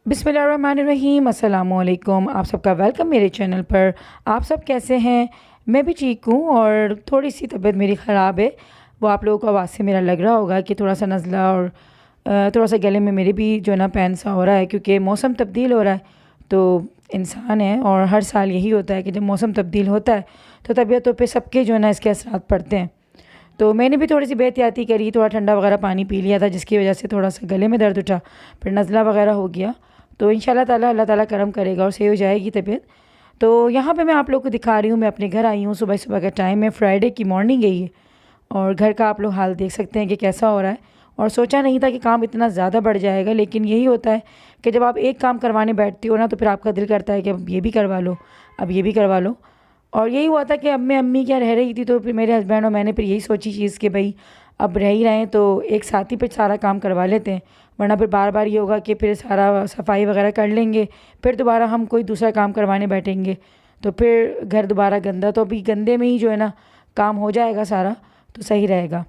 बिस्मिल्लाहिर्रहमानिर्रहीम, अस्सलामुअलैकुम। आप सबका वेलकम मेरे चैनल पर। आप सब कैसे हैं? मैं भी ठीक हूँ और थोड़ी सी तबीयत मेरी ख़राब है। वो आप लोगों को आवाज़ से मेरा लग रहा होगा कि थोड़ा सा नज़ला और थोड़ा सा गले में मेरे भी जो है ना पैन सा हो रहा है, क्योंकि मौसम तब्दील हो रहा है। तो इंसान है और हर साल यही होता है कि जब मौसम तब्दील होता है तो तबीयतों पे सबके जो है ना इसके असरात पड़ते हैं। तो मैंने भी थोड़ी सी बेहतियाती करी, थोड़ा ठंडा वगैरह पानी पी लिया था, जिसकी वजह से थोड़ा सा गले में दर्द उठा, फिर नज़ला वगैरह हो गया। तो इंशाल्लाह ताला अल्लाह ताला करम करेगा और सही हो जाएगी तबीयत। तो यहाँ पे मैं आप लोग को दिखा रही हूँ, मैं अपने घर आई हूँ। सुबह सुबह का टाइम है, फ्राइडे की मॉर्निंग है ये, और घर का आप लोग हाल देख सकते हैं कि कैसा हो रहा है। और सोचा नहीं था कि काम इतना ज़्यादा बढ़ जाएगा, लेकिन यही होता है कि जब आप एक काम करवाने बैठती हो ना तो फिर आपका दिल करता है कि अब ये भी करवा लो, अब ये भी करवा लो। और यही हुआ था कि अब मैं अम्मी क्या रह रही थी, तो फिर मेरे हस्बैंड और मैंने फिर यही सोची चीज़ कि भाई अब रह ही रहे हैं तो एक साथ ही पे सारा काम करवा लेते हैं, वरना फिर बार बार ये होगा कि फिर सारा सफाई वगैरह कर लेंगे, फिर दोबारा हम कोई दूसरा काम करवाने बैठेंगे तो फिर घर दोबारा गंदा। तो अभी गंदे में ही जो है ना काम हो जाएगा सारा, तो सही रहेगा।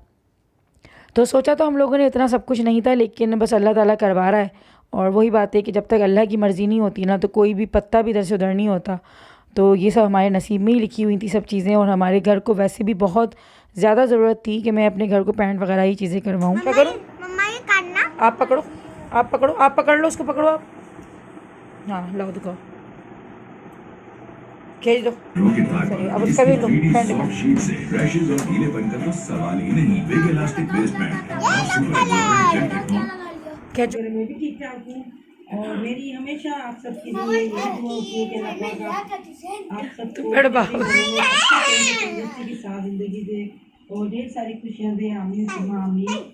तो सोचा तो हम लोगों ने इतना सब कुछ नहीं था, लेकिन बस अल्लाह ताला करवा रहा है। और वही बात है कि जब तक अल्लाह की मर्ज़ी नहीं होती ना तो कोई भी पत्ता भी इधर से उधर नहीं होता। तो ये सब हमारे नसीब में ही लिखी हुई थी सब चीज़ें, और हमारे घर को वैसे भी बहुत ज़्यादा ज़रूरत थी कि मैं अपने घर को पेंट वगैरह ही चीज़ें करवाऊँ। क्या करूँ? मम्मा ये करना। आप पकड़ो, आप पकड़ो, आप पकड़ लो, उसको पकड़ो आप। हाँ लाओ दिखाओ, खींच दो। सही, अब उसका भी लो, पेंट सॉफ्ट शीट से रैशेज और गीलेपन का तो सवाल ही नहीं। बिग इलास्टिक बेस्ड पैंट और सुपर एब्जॉर्बेंट टेक्नोलॉजी। खींचो। मैं भी ठीक ठाक हूँ और मेरी हमेशा आप सबके लिए यही दुआ होती है कि अल्लाह पाक आप सबको बड़ बाबू। तंदुरुस्ती की साथ ज़िंदगी दे और ढेर सारी खुशियाँ दे। आमीन सुम्मा आमीन।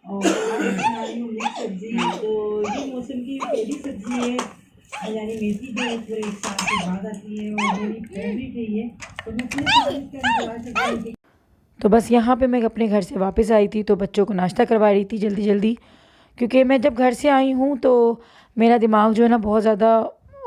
और आज मैं बना रही हूँ मिक्स सब्जी। तो ये मौसम की पहली सब्जी है, यानी मेथी जो पूरे एक साल के बाद आती है और मेरी फेवरेट है ये। तो मैं पूरे साल इसका इंतजार कर रही थी। तो बस यहाँ पे मैं अपने घर से वापस आई थी, तो बच्चों को नाश्ता करवा रही थी जल्दी जल्दी, क्योंकि मैं जब घर से आई हूँ तो मेरा दिमाग जो है ना बहुत ज़्यादा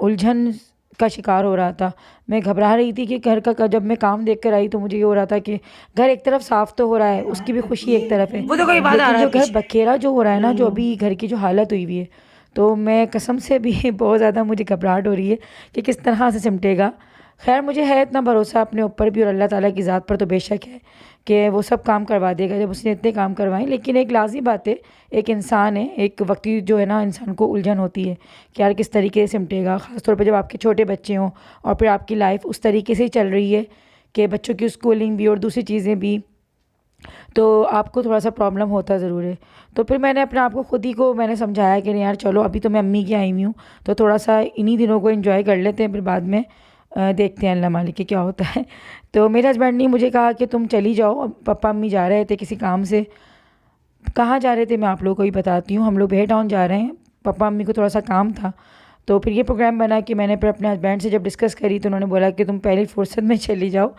उलझन का शिकार हो रहा था। मैं घबरा रही थी कि घर का जब मैं काम देख कर आई तो मुझे ये हो रहा था कि घर एक तरफ साफ़ तो हो रहा है, उसकी भी खुशी एक तरफ है, वो तो कोई बात आ लेकिन रहा है जो घर बखेरा जो हो रहा है ना, जो अभी घर की जो हालत हुई हुई है, तो मैं कसम से भी बहुत ज़्यादा मुझे घबराहट हो रही है कि किस तरह से सिमटेगा। खैर मुझे है इतना भरोसा अपने ऊपर भी और अल्लाह ताला की ज़ात पर तो बेशक है कि वो सब काम करवा देगा जब उसने इतने काम करवाएं। लेकिन एक लाज़मी बात है, एक इंसान है, एक वक्त जो है ना इंसान को उलझन होती है कि यार किस तरीके से सिमटेगा, ख़ासतौर पर जब आपके छोटे बच्चे हों और फिर आपकी लाइफ उस तरीके से ही चल रही है कि बच्चों की स्कूलिंग भी और दूसरी चीज़ें भी, तो आपको थोड़ा सा प्रॉब्लम होता ज़रूर है। तो फिर मैंने अपने आप को खुद ही को मैंने समझाया कि नहीं यार चलो अभी तो मैं अम्मी की आई हुई हूँ, तो थोड़ा सा इन्हीं दिनों को एंजॉय कर लेते हैं, फिर बाद में देखते हैं अल्लाह मालिक के क्या होता है। तो मेरे हस्बैंड ने मुझे कहा कि तुम चली जाओ, पापा अम्मी जा रहे थे किसी काम से। कहाँ जा रहे थे मैं आप लोगों को ही बताती हूँ। हम लोग बेह टाउन जा रहे हैं, पापा अम्मी को थोड़ा सा काम था। तो फिर ये प्रोग्राम बना कि मैंने फिर अपने हस्बैंड से जब डिस्कस करी तो उन्होंने बोला कि तुम पहली फुर्सत में चली जाओ,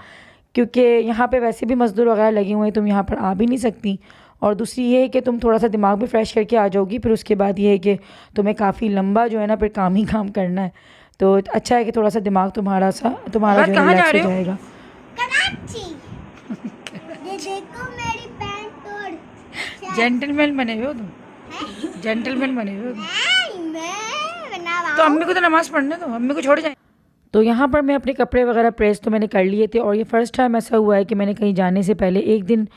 क्योंकि यहाँ पे वैसे भी मज़दूर वगैरह लगे हुए हैं, तुम यहाँ पर आ भी नहीं सकती। और दूसरी ये है कि तुम थोड़ा सा दिमाग भी फ्रेश करके आ जाओगी, फिर उसके बाद ये है कि तुम्हें काफ़ी लंबा जो है ना फिर काम ही काम करना है। तो अच्छा है कि थोड़ा सा दिमाग तुम्हारा जो है रिलैक्स हो जाएगा। कराची। ये देखो मेरी पैंट तोड़। जेंटलमैन बने हुए हो तुम, जेंटलमैन बने हुए हो तुम। मैं बना रहा तो अम्मी को तो नमाज़ पढ़ने दो, अम्मी को छोड़ जाए। तो यहाँ पर मैं अपने कपड़े वगैरह प्रेस तो मैंने कर लिए थे, और ये फ़र्स्ट टाइम ऐसा हुआ है कि मैंने कहीं जाने से पहले एक दिन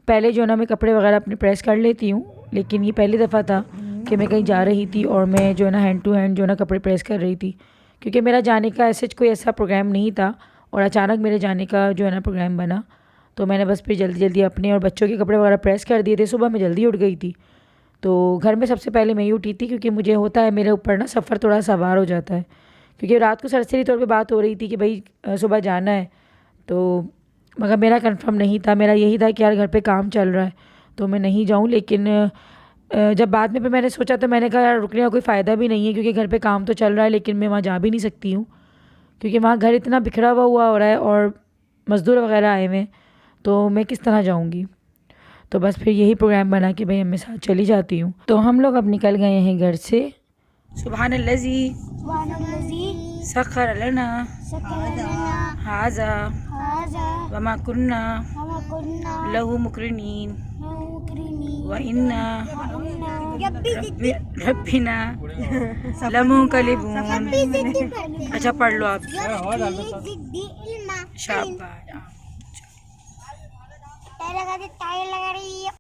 पहले जो है ना मैं कपड़े वगैरह अपने प्रेस कर लेती हूँ, लेकिन ये पहली दफ़ा था कि मैं कहीं जा रही थी और मैं जो है ना हैंड टू हैंड जो है ना कपड़े प्रेस कर रही थी, क्योंकि मेरा जाने का कोई ऐसा प्रोग्राम नहीं था और अचानक मेरे जाने का जो है ना प्रोग्राम बना। तो मैंने बस फिर जल्दी जल्दी अपने और बच्चों के कपड़े वगैरह प्रेस कर दिए थे। सुबह मैं जल्दी उठ गई थी, तो घर में सबसे पहले मैं ही उठी थी, क्योंकि मुझे होता है मेरे ऊपर ना सफ़र थोड़ा सवार हो जाता है, क्योंकि रात को सरसरी तौर पे बात हो रही थी कि भाई सुबह जाना है, तो मगर मेरा कंफर्म नहीं था। मेरा यही था कि यार घर पे काम चल रहा है तो मैं नहीं जाऊं, लेकिन जब बाद में फिर मैंने सोचा तो मैंने कहा यार रुकने का कोई फ़ायदा भी नहीं है, क्योंकि घर पे काम तो चल रहा है लेकिन मैं वहाँ जा भी नहीं सकती हूँ, क्योंकि वहाँ घर इतना बिखरा हुआ हो रहा है और मज़दूर वगैरह आए हुए हैं, तो मैं किस तरह जाऊँगी। तो बस फिर यही प्रोग्राम बना कि भाई मैं साथ चली जाती हूँ। तो हम लोग अब निकल गए हैं घर से। सुभान अल्लाजी सखर लना सकलना हाजा हाजा वमा कुन्ना हम कुन्ना लहू मुकरिनीन मुकरिनी व इन्ना रब्बी रब्बिना लमुनक़लिबून। जिद्दी अच्छा पढ़ लो आप। जिद्दी इल्मा शाबाश। टाइल लगा रही है।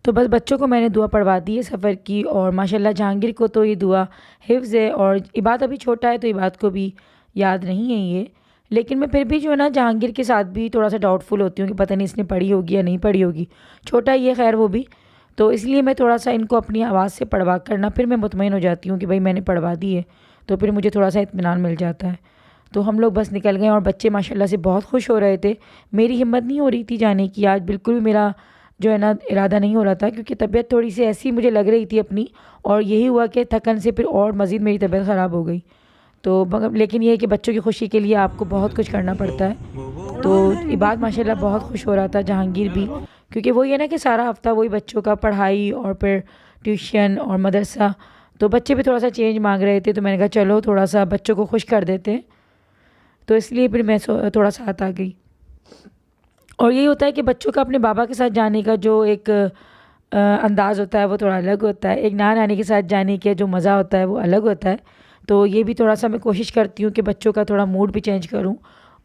तो बस बच्चों को मैंने दुआ पढ़वा दी है सफ़र की, और माशाल्लाह जहांगीर को तो ये दुआ हिफ्ज़ है, और इबाद अभी छोटा है तो इबाद को भी याद नहीं है ये। लेकिन मैं फिर भी जो है ना जहांगीर के साथ भी थोड़ा सा डाउटफुल होती हूँ कि पता नहीं इसने पढ़ी होगी या नहीं पढ़ी होगी। छोटा ही है खैर वो भी, तो इसलिए मैं थोड़ा सा इनको अपनी आवाज़ से पढ़वा करना फिर मैं मुतमईन हो जाती हूँ कि भाई मैंने पढ़वा दी है, तो फिर मुझे थोड़ा सा इत्मीनान मिल जाता है। तो हम लोग बस निकल गए और बच्चे माशाल्लाह से बहुत खुश हो रहे थे। मेरी हिम्मत नहीं हो रही थी जाने की, आज बिल्कुल भी मेरा जो है ना इरादा नहीं हो रहा था, क्योंकि तबीयत थोड़ी सी ऐसी मुझे लग रही थी अपनी, और यही हुआ कि थकन से फिर और मज़ीद मेरी तबीयत ख़राब हो गई। तो लेकिन ये है कि बच्चों की खुशी के लिए आपको बहुत कुछ करना पड़ता है। तो इबाद माशाल्लाह बहुत खुश हो रहा था, जहांगीर भी, क्योंकि वही है ना कि सारा हफ़्ता वही बच्चों का पढ़ाई और फिर ट्यूशन और मदरसा, तो बच्चे भी थोड़ा सा चेंज मांग रहे थे। तो मैंने कहा चलो थोड़ा सा बच्चों को खुश कर देते हैं, तो इसलिए फिर मैं थोड़ा साथ आ गई। और यही होता है कि बच्चों का अपने बाबा के साथ जाने का जो एक अंदाज़ होता है वो थोड़ा अलग होता है, एक नाना नानी के साथ जाने का जो मज़ा होता है वो अलग होता है। तो ये भी थोड़ा सा मैं कोशिश करती हूँ कि बच्चों का थोड़ा मूड भी चेंज करूँ,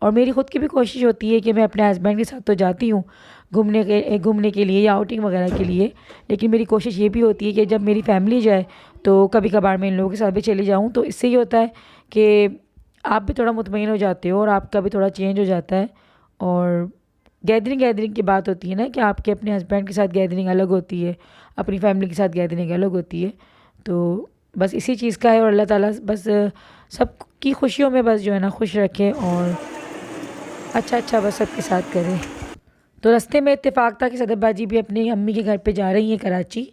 और मेरी ख़ुद की भी कोशिश होती है कि मैं अपने हस्बैंड के साथ तो जाती हूँ घूमने के लिए या आउटिंग वगैरह के लिए, लेकिन मेरी कोशिश ये भी होती है कि जब मेरी फैमिली जाए तो कभी कभार मैं इन लोगों के साथ भी चली जाऊँ। तो इससे ये होता है कि आप भी थोड़ा मुतमईन हो जाते हो और आपका भी थोड़ा चेंज हो जाता है। और गैदरिंग की बात होती है ना कि आपके अपने हस्बैंड के साथ गैदरिंग अलग होती है, अपनी फैमिली के साथ गैदरिंग अलग होती है। तो बस इसी चीज़ का है, और अल्लाह ताला बस सबकी खुशियों में बस जो है ना खुश रखे और अच्छा बस सबके साथ करे। तो रास्ते में इत्तेफाक था कि सदर बाजी भी अपनी अम्मी के घर पे जा रही हैं कराची,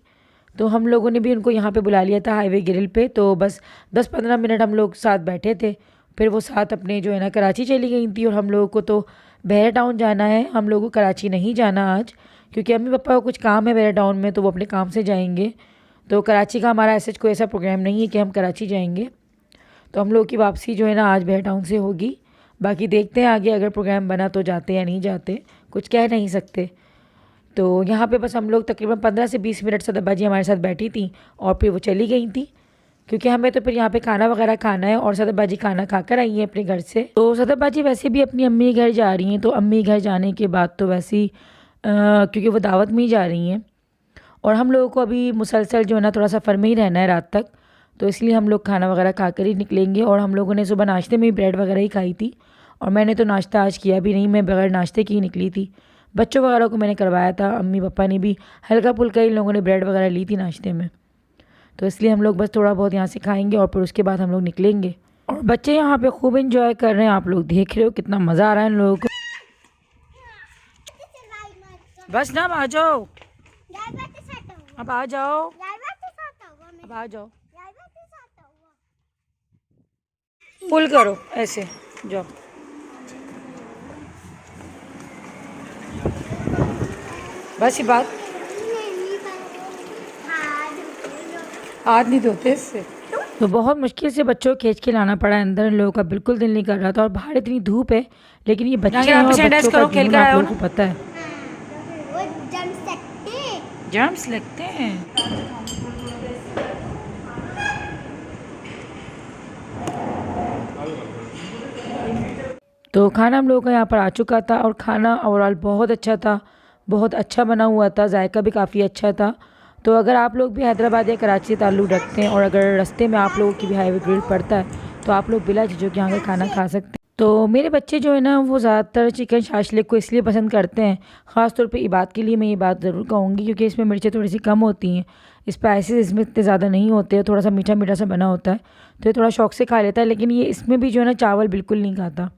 तो हम लोगों ने भी उनको यहाँ पे बुला लिया था हाईवे ग्रिल पे। तो बस 10-15 मिनट हम लोग साथ बैठे थे, फिर वो साथ अपने जो है ना कराची चली गई थी, और हम लोगों को तो बहरा टाउन जाना है। हम लोगों को कराची नहीं जाना आज, क्योंकि अम्मी पापा को कुछ काम है बहरा टाउन में, तो वो अपने काम से जाएंगे। तो कराची का हमारा ऐसा कोई ऐसा प्रोग्राम नहीं है कि हम कराची जाएंगे। तो हम लोग की वापसी जो है ना आज बहरा टाउन से होगी। बाकी देखते हैं आगे अगर प्रोग्राम बना तो जाते या नहीं जाते, कुछ कह नहीं सकते। तो यहाँ पे बस हम लोग तकरीबन 15 से 20 मिनट सदरबाजी हमारे साथ बैठी थी, और फिर वो चली गई थी, क्योंकि हमें तो फिर यहाँ पे खाना वगैरह खाना है, और सदरबाजी खाना खाकर आई हैं अपने घर से। तो सदरबाजी वैसे भी अपनी अम्मी के घर जा रही हैं, तो अम्मी घर जाने के बाद तो वैसे ही क्योंकि वो दावत में ही जा रही हैं, और हम लोगों को अभी मुसलसल जो है ना थोड़ा सफ़र में ही रहना है रात तक, तो इसलिए हम लोग खाना वगैरह खाकर ही निकलेंगे। और हम लोगों ने सुबह नाश्ते में ही ब्रेड वगैरह ही खाई थी, और मैंने तो नाश्ता आज किया भी नहीं, मैं बगैर नाश्ते की ही निकली थी। बच्चों वगैरह को मैंने करवाया था, अम्मी पापा ने भी हल्का फुल्का इन लोगों ने ब्रेड वगैरह ली थी नाश्ते में। तो इसलिए हम लोग बस थोड़ा बहुत यहाँ से खाएंगे और फिर उसके बाद हम लोग निकलेंगे। और बच्चे यहाँ पे खूब एंजॉय कर रहे हैं, आप लोग देख रहे हो कितना मज़ा आ रहा है इन लोगों को। बस ना अब आ जाओ, अब आ जाओ, अब आ जाओ, पुल करो ऐसे जाओ। बस ये बात, हाथ नहीं धोते इससे। तो बहुत मुश्किल से बच्चों को खींच के लाना पड़ा अंदर, इन लोगों का बिल्कुल दिल नहीं कर रहा था, और बाहर इतनी धूप है, लेकिन ये बच्चे हैं और बच्चों का जुनून आप लोगों को पता है, वो जर्म्स लगते हैं। तो खाना हम लोगों का यहाँ पर आ चुका था, और खाना ओवरऑल बहुत अच्छा था, बहुत अच्छा बना हुआ था, जायका भी काफ़ी अच्छा था। तो अगर आप लोग भी हैदराबाद या कराची से ताल्लुक़ रखते हैं, और अगर रास्ते में आप लोगों की भी हाईवे ग्रिल पड़ता है, तो आप लोग बिला झिझक यहाँ का खाना खा सकते हैं। तो मेरे बच्चे जो है ना वो ज़्यादातर चिकन शाशलिक को इसलिए पसंद करते हैं, ख़ास तौर पे इबाद के लिए मैं ये बात ज़रूर कहूँगी, क्योंकि इसमें मिर्चें थोड़ी सी कम होती हैं, स्पाइसेस इसमें इतने ज़्यादा नहीं होते, थोड़ा सा मीठा मीठा सा बना होता है, तो ये थोड़ा शौक़ से खा लेता है। लेकिन ये इसमें भी जो है ना चावल बिल्कुल नहीं खाता,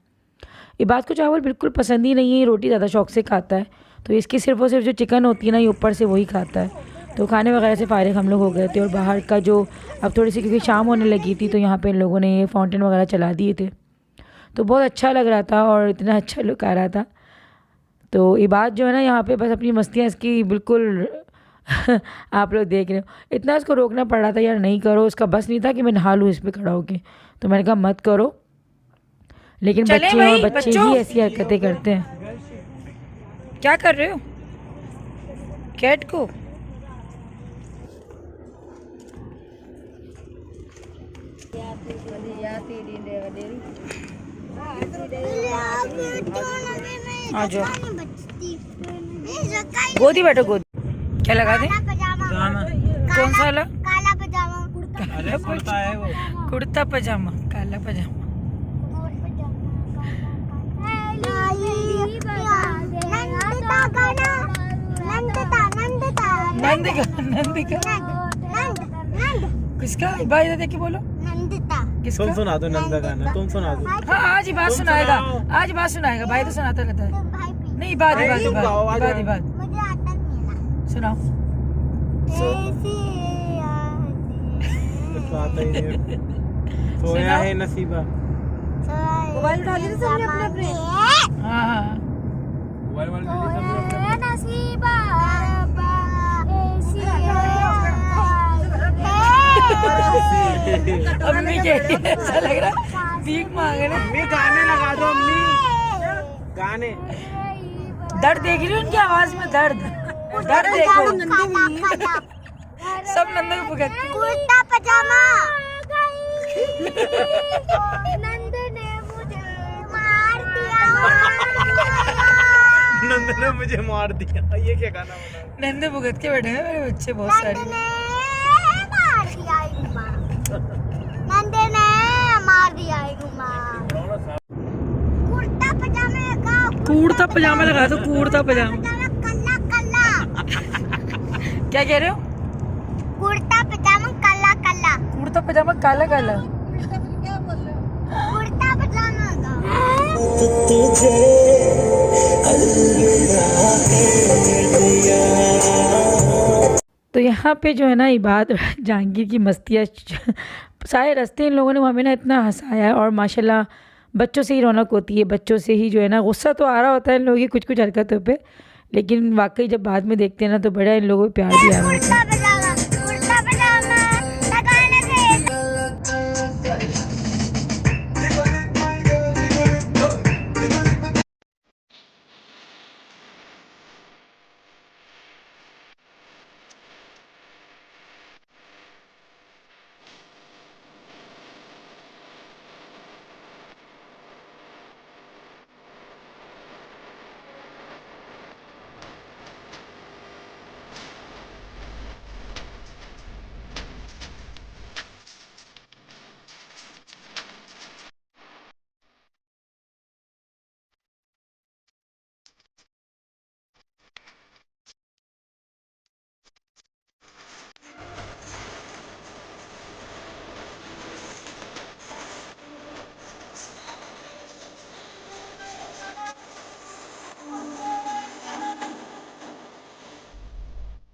इबाद को चावल बिल्कुल पसंद ही नहीं है, ये रोटी ज़्यादा शौक़ से खाता है। तो इसकी सिर्फ और सिर्फ जो चिकन होती है ना ये ऊपर से वही खाता है। तो खाने वगैरह से फ़ारिग हम लोग हो गए थे, और बाहर का जो अब थोड़ी सी क्योंकि शाम होने लगी थी, तो यहाँ पे इन लोगों ने ये फाउंटेन वगैरह चला दिए थे, तो बहुत अच्छा लग रहा था और इतना अच्छा लुक आ रहा था। तो इबाद जो है ना यहाँ पे बस अपनी मस्तियाँ इसकी बिल्कुल आप लोग देख रहे हो, इतना इसको रोकना पड़ रहा था यार नहीं करो, इसका बस नहीं था कि मैं नहा लूँ इस पर खड़ा होके, तो मैंने कहा मत करो, लेकिन चलें बच्चे भाई, और बच्चे बच्चों। ही ऐसी हरकतें करते हैं। क्या कर रहे हो कैट को? आ जाओ, गोदी बैठो, गोदी। क्या लगा दे? पजामा कौन सा वाला? काला पजामा अरे कुर्ता है वो। कुर्ता पजामा, काला पजामा। नंदता गाना नंदता नंदता नंद का, नंद का नंद किसका? भाई देख के बोलो नंदता किसका? तुम सुना दो नंदा गाना, तुम सुना दो। हाँ, आज ही बात तुम सुनाएगा, सुनाओ। आज बात सुनाएगा। भाई तो सुनाता रहता है। तुम भाई पी नहीं, बात ही बात ही तुम गाओ, बात आज बात ही बात। मुझे आता नहीं है सुनाओ। ऐसी यादें कुछ आता ही नहीं। सोया है नसीबा। मोबाइल उठा लिए सबने अपने अपने हाँ हाँ, मोबाइल वाले ले ली सबने अपने। नसीबा रब्बा ऐसी अम्मी के ऐसा लग रहा है भीख मांगे ना। अम्मी गाने लगा दो अम्मी, गाने। दर्द देख रही हो उनकी आवाज में? दर्द, दर्द देखो। सब नंद को भुगतती। कुर्ता पजामा नंद ने मुझे मार दिया नंद ने मुझे मार दिया, ये क्या गाना बना? नंद भुगत के बैठे हैं मेरे बच्चे बहुत नंद सारे। ने मार दिया इल्मा नंद ने मार दिया इल्मा कुर्ता पजामे का कूड़ता पजामा लगा दो, कूड़ता पजामा। कल्ला कल्ला क्या कह रहे हो? कुर्ता पजामा कल्ला कल्ला कूड़ता पजामा काला काला। कुर्ता पजामा का तो यहाँ पे जो है ना इबाद और जहांगीर की मस्तियाँ सारे रास्ते इन लोगों ने हमें ना इतना हंसाया है। और माशाल्लाह बच्चों से ही रौनक होती है, बच्चों से ही जो है ना गुस्सा तो आ रहा होता है इन लोगों की कुछ कुछ हरकतों पे, लेकिन वाकई जब बाद में देखते हैं ना तो बड़ा इन लोगों को प्यार भी आ रहा होता है। कुर्ता पजामा लगाने से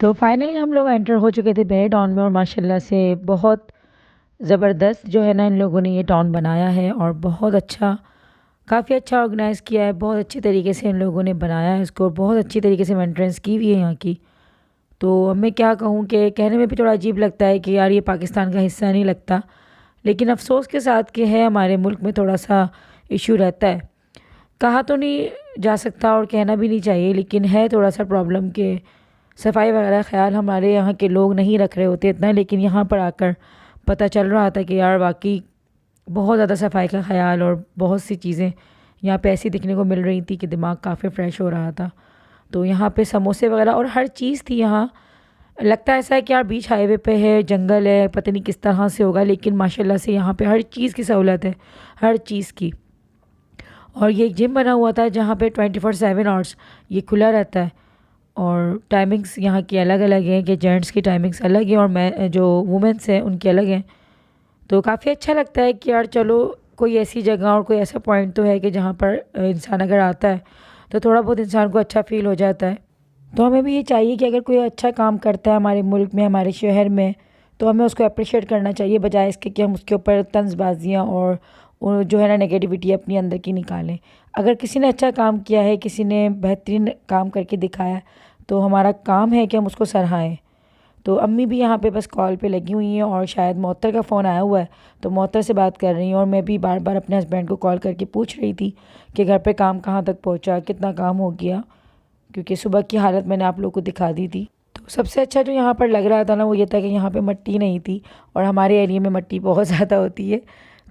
तो फाइनली हम लोग एंटर हो चुके थे बे टाउन में और माशाल्लाह से बहुत ज़बरदस्त जो है ना इन लोगों ने ये टाउन बनाया है और बहुत अच्छा, काफ़ी अच्छा ऑर्गेनाइज़ किया है। बहुत अच्छी तरीके से इन लोगों ने बनाया है इसको, बहुत अच्छी तरीके से मेंटेनेंस की हुई है यहाँ की। तो अब मैं क्या कहूँ कि कहने में भी थोड़ा अजीब लगता है कि यार ये पाकिस्तान का हिस्सा नहीं लगता, लेकिन अफसोस के साथ कि है हमारे मुल्क में थोड़ा सा इशू रहता है। कहा तो नहीं जा सकता और कहना भी नहीं चाहिए, लेकिन है थोड़ा सा प्रॉब्लम के सफाई वगैरह ख्याल हमारे यहाँ के लोग नहीं रख रहे होते इतना, लेकिन यहाँ पर आकर पता चल रहा था कि यार वाकई बहुत ज़्यादा सफाई का ख्याल और बहुत सी चीज़ें यहाँ पे ऐसी दिखने को मिल रही थी कि दिमाग काफ़ी फ़्रेश हो रहा था। तो यहाँ पे समोसे वगैरह और हर चीज़ थी यहाँ। लगता ऐसा है कि यार बीच हाईवे पे है, जंगल है, पता नहीं किस तरह से होगा, लेकिन माशाल्लाह से यहाँ पे हर चीज़ की सहूलत है, हर चीज़ की। और ये एक जिम बना हुआ था जहाँ पे 24/7 आवर्स ये खुला रहता है और टाइमिंग्स यहाँ की अलग अलग हैं कि जेंट्स की टाइमिंग्स अलग हैं और मैं जो वुमेंस हैं उनकी अलग हैं। तो काफ़ी अच्छा लगता है कि यार चलो कोई ऐसी जगह और कोई ऐसा पॉइंट तो है कि जहाँ पर इंसान अगर आता है तो थोड़ा बहुत इंसान को अच्छा फ़ील हो जाता है। तो हमें भी ये चाहिए कि अगर कोई अच्छा काम करता है हमारे मुल्क में, हमारे शहर में, तो हमें उसको अप्रिशिएट करना चाहिए, बजाय इसके कि हम उसके ऊपर तंजबाजियाँ और जो है ना नेगेटिविटी अपनी अंदर की निकालें। अगर किसी ने अच्छा काम किया है, किसी ने बेहतरीन काम करके दिखाया, तो हमारा काम है कि हम उसको सराहें। तो अम्मी भी यहाँ पे बस कॉल पे लगी हुई हैं और शायद मोहतर का फ़ोन आया हुआ है तो मोहतर से बात कर रही हैं। और मैं भी बार बार अपने हस्बैंड को कॉल करके पूछ रही थी कि घर पे काम कहाँ तक पहुँचा, कितना काम हो गया, क्योंकि सुबह की हालत मैंने आप लोगों को दिखा दी थी। तो सबसे अच्छा जो यहाँ पर लग रहा था ना वो ये था कि यहाँ पे मिट्टी नहीं थी और हमारे एरिया में मिट्टी बहुत ज़्यादा होती है।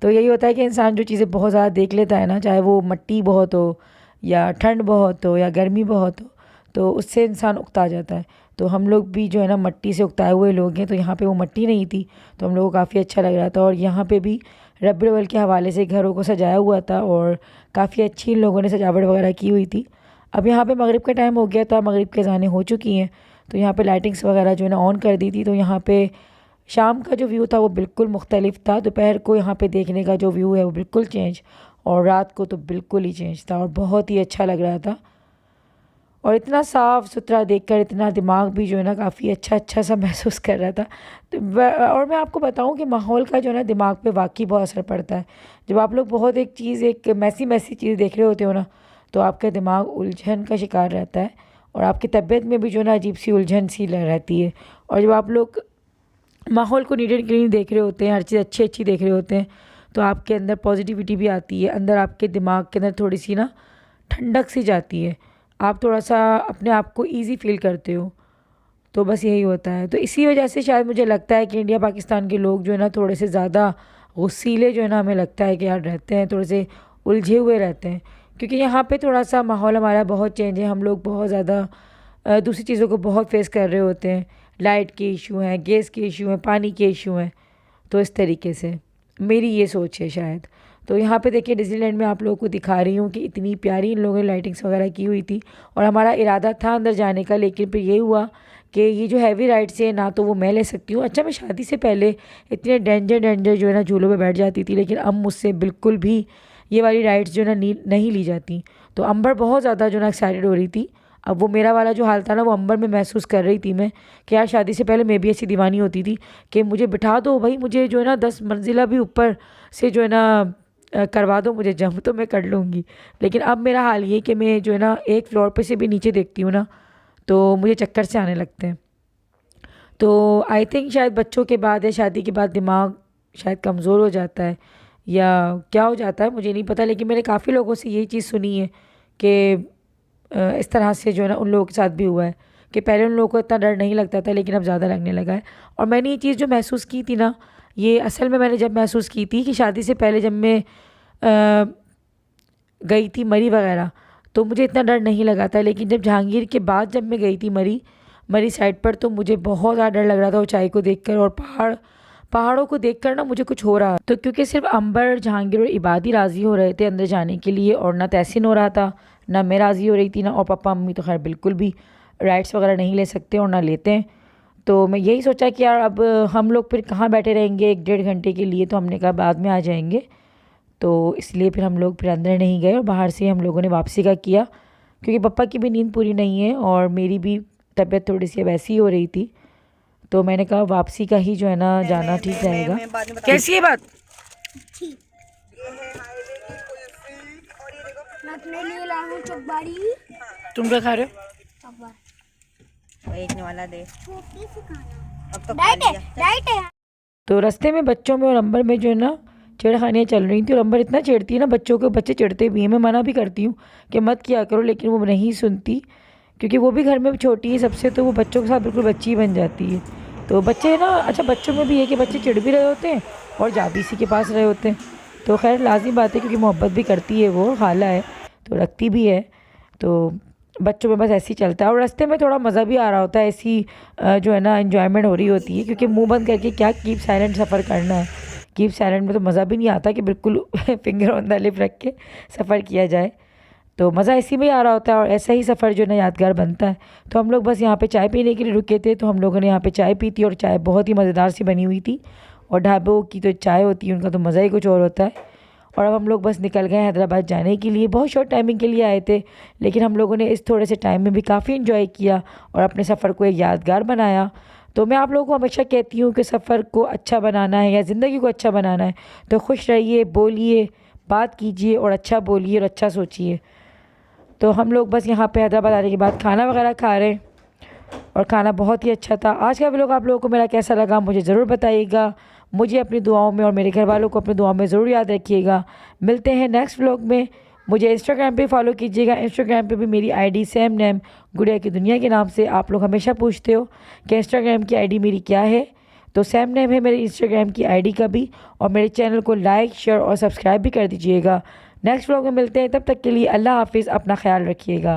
तो यही होता है कि इंसान जो चीज़ें बहुत ज़्यादा देख लेता है ना, चाहे वो मिट्टी बहुत हो या ठंड बहुत हो या गर्मी बहुत हो, तो उससे इंसान उकता जाता है। तो हम लोग भी जो है ना मिट्टी से उकताए हुए लोग हैं, तो यहाँ पे वो मिट्टी नहीं थी तो हम लोगों को काफ़ी अच्छा लग रहा था। और यहाँ पे भी रबी अव्वल के हवाले से घरों को सजाया हुआ था और काफ़ी अच्छी इन लोगों ने सजावट वगैरह की हुई थी। अब यहाँ पे मगरिब का टाइम हो गया था, मगरिब के अज़ानें हो चुकी हैं, तो यहाँ पे लाइटिंग्स वगैरह जो है ना ऑन कर दी थी। तो यहाँ पे शाम का जो व्यू था वो बिल्कुल मुख्तलिफ था, दोपहर को यहाँ पे देखने का जो व्यू है वो बिल्कुल चेंज, और रात को तो बिल्कुल ही चेंज था और बहुत ही अच्छा लग रहा था। और इतना साफ़ सुथरा देखकर इतना दिमाग भी जो है ना काफ़ी अच्छा सा महसूस कर रहा था। तो और मैं आपको बताऊं कि माहौल का जो है ना दिमाग पे वाकई बहुत असर पड़ता है। जब आप लोग बहुत एक मैसी चीज़ देख रहे होते हो ना, तो आपका दिमाग उलझन का शिकार रहता है और आपकी तबीयत में भी जो है ना अजीब सी उलझन सी रहती है। और जब आप लोग माहौल को नीट एंड क्लीन देख रहे होते हैं, हर चीज़ अच्छी देख रहे होते हैं, तो आपके अंदर पॉजिटिविटी भी आती है, अंदर आपके दिमाग के अंदर थोड़ी सी ना ठंडक सी जाती है, आप थोड़ा सा अपने आप को ईज़ी फील करते हो। तो बस यही होता है। तो इसी वजह से शायद मुझे लगता है कि इंडिया पाकिस्तान के लोग जो है ना थोड़े से ज़्यादा गुस्सीले जो है ना हमें लगता है कि यार रहते हैं, थोड़े से उलझे हुए रहते हैं, क्योंकि यहाँ पे थोड़ा सा माहौल हमारा बहुत चेंज है। हम लोग बहुत ज़्यादा दूसरी चीज़ों को बहुत फेस कर रहे होते हैं, लाइट के इशू हैं, गैस के इशू हैं, पानी के इशू हैं। तो इस तरीके से मेरी ये सोच है शायद। तो यहाँ पे देखिए डिज़नीलैंड में आप लोगों को दिखा रही हूँ कि इतनी प्यारी इन लोगों ने लाइटिंग्स वगैरह की हुई थी और हमारा इरादा था अंदर जाने का, लेकिन फिर ये हुआ कि ये जो हैवी राइड्स है ना तो वो मैं ले सकती हूँ। अच्छा, मैं शादी से पहले इतने डेंजर जो है ना झूलों पे बैठ जाती थी, लेकिन अब मुझसे बिल्कुल भी ये वाली राइड्स जो है ना नहीं ली जाती। तो अंबर बहुत ज़्यादा जो है ना एक्साइटेड हो रही थी। अब वो मेरा वाला जो हाल था ना वो अंबर में महसूस कर रही थी मैं कि यार शादी से पहले मैं भी ऐसी दीवानी होती थी कि मुझे बिठा दो भाई, मुझे जो है ना 10 मंजिला भी ऊपर से जो है ना करवा दो, मुझे जंप तो मैं कर लूँगी। लेकिन अब मेरा हाल ये कि मैं जो है ना एक फ्लोर पे से भी नीचे देखती हूँ ना तो मुझे चक्कर से आने लगते हैं। तो आई थिंक शायद बच्चों के बाद या शादी के बाद दिमाग शायद कमज़ोर हो जाता है या क्या हो जाता है मुझे नहीं पता, लेकिन मैंने काफ़ी लोगों से यही चीज़ सुनी है कि इस तरह से जो है ना उन लोगों के साथ भी हुआ है कि पहले उन लोगों को इतना डर नहीं लगता था लेकिन अब ज़्यादा लगने लगा है। और मैंने ये चीज़ जो महसूस की थी ना, ये असल में मैंने जब महसूस की थी कि शादी से पहले जब मैं गई थी मरी वगैरह तो मुझे इतना डर नहीं लगा था, लेकिन जब जहांगीर के बाद जब मैं गई थी मरी साइड पर तो मुझे बहुत ज़्यादा डर लग रहा था ऊंचाई को देखकर और पहाड़ों को देखकर ना मुझे कुछ हो रहा। तो क्योंकि सिर्फ अंबर, जहांगीर और इबादी राज़ी हो रहे थे अंदर जाने के लिए और ना तहसीन हो रहा था, ना मैं राज़ी हो रही थी, ना और पापा मम्मी तो खैर बिल्कुल भी राइड्स वगैरह नहीं ले सकते और ना लेते हैं। तो मैं यही सोचा कि यार अब हम लोग फिर कहाँ बैठे रहेंगे 1-1.5 घंटे के लिए, तो हमने कहा बाद में आ जाएंगे। तो इसलिए फिर हम लोग फिर अंदर नहीं गए और बाहर से हम लोगों ने वापसी का किया, क्योंकि पापा की भी नींद पूरी नहीं है और मेरी भी तबीयत थोड़ी सी वैसी ही हो रही थी। तो मैंने कहा वापसी का ही जो है ना जाना ठीक रहेगा। कैसी है बात? मैं अपने लिए ला हूँ चकबाड़ी। तुम क्या खा रहे हो? बेचने वाला दे, छोटी सी खाना अब तो डाइट है। तो रास्ते में बच्चों में और अंबर में जो है ना छेड़खानियाँ चल रही थी और अंबर इतना छेड़ती है ना बच्चों को, बच्चे चिढ़ते भी हैं। मैं मना भी करती हूँ कि मत किया करो, लेकिन वो नहीं सुनती, क्योंकि वो भी घर में छोटी है सबसे, तो वो बच्चों के साथ बिल्कुल बच्ची ही बन जाती है। तो बच्चे ना, अच्छा बच्चों में भी है कि बच्चे चिढ़ भी रहे होते हैं और जा भी इसी के पास रहे होते हैं। तो खैर लाज़मी बात है, क्योंकि मोहब्बत भी करती है, वो खाला है तो रखती भी है। तो बच्चों में बस ऐसे ही चलता है और रास्ते में थोड़ा मज़ा भी आ रहा होता है, ऐसी जो है ना एंजॉयमेंट हो रही होती है, क्योंकि मुंह बंद करके क्या कीप साइलेंट सफ़र करना है। कीप साइलेंट में तो मज़ा भी नहीं आता कि बिल्कुल फिंगर ऑन द लिप रख के सफ़र किया जाए। तो मज़ा इसी में ही आ रहा होता है और ऐसा ही सफ़र जो है ना यादगार बनता है। तो हम लोग बस यहाँ पे चाय पीने के लिए रुके थे, तो हम लोगों ने यहाँ पे चाय पी थी और चाय बहुत ही मज़ेदार सी बनी हुई थी। और ढाबों की तो चाय होती है, उनका तो मज़ा ही कुछ और होता है। और अब हम लोग बस निकल गए हैदराबाद जाने के लिए। बहुत शॉर्ट टाइमिंग के लिए आए थे, लेकिन हम लोगों ने इस थोड़े से टाइम में भी काफ़ी इन्जॉय किया और अपने सफ़र को एक यादगार बनाया। तो मैं आप लोगों को हमेशा कहती हूँ कि सफ़र को अच्छा बनाना है या ज़िंदगी को अच्छा बनाना है तो खुश रहिए, बोलिए, बात कीजिए और अच्छा बोलिए और अच्छा सोचिए। तो हम लोग बस यहाँ पे हैदराबाद आने के बाद खाना वगैरह खा रहे हैं और खाना बहुत ही अच्छा था। आज का व्लॉग आप लोगों को मेरा कैसा लगा मुझे ज़रूर बताइएगा। मुझे अपनी दुआओं में और मेरे घर वालों को अपनी दुआओं में ज़रूर याद रखिएगा। मिलते हैं नेक्स्ट व्लॉग में। मुझे इंस्टाग्राम पे फॉलो कीजिएगा। इंस्टाग्राम पे भी मेरी आईडी सेम नेम गुड़िया की दुनिया के नाम से। आप लोग हमेशा पूछते हो कि इंस्टाग्राम की आईडी मेरी क्या है, तो सेम नेम है मेरे इंस्टाग्राम की आईडी का भी। और मेरे चैनल को लाइक शेयर और सब्सक्राइब भी कर दीजिएगा। नेक्स्ट व्लॉग में मिलते हैं, तब तक के लिए अल्लाह हाफिज़, अपना ख्याल रखिएगा।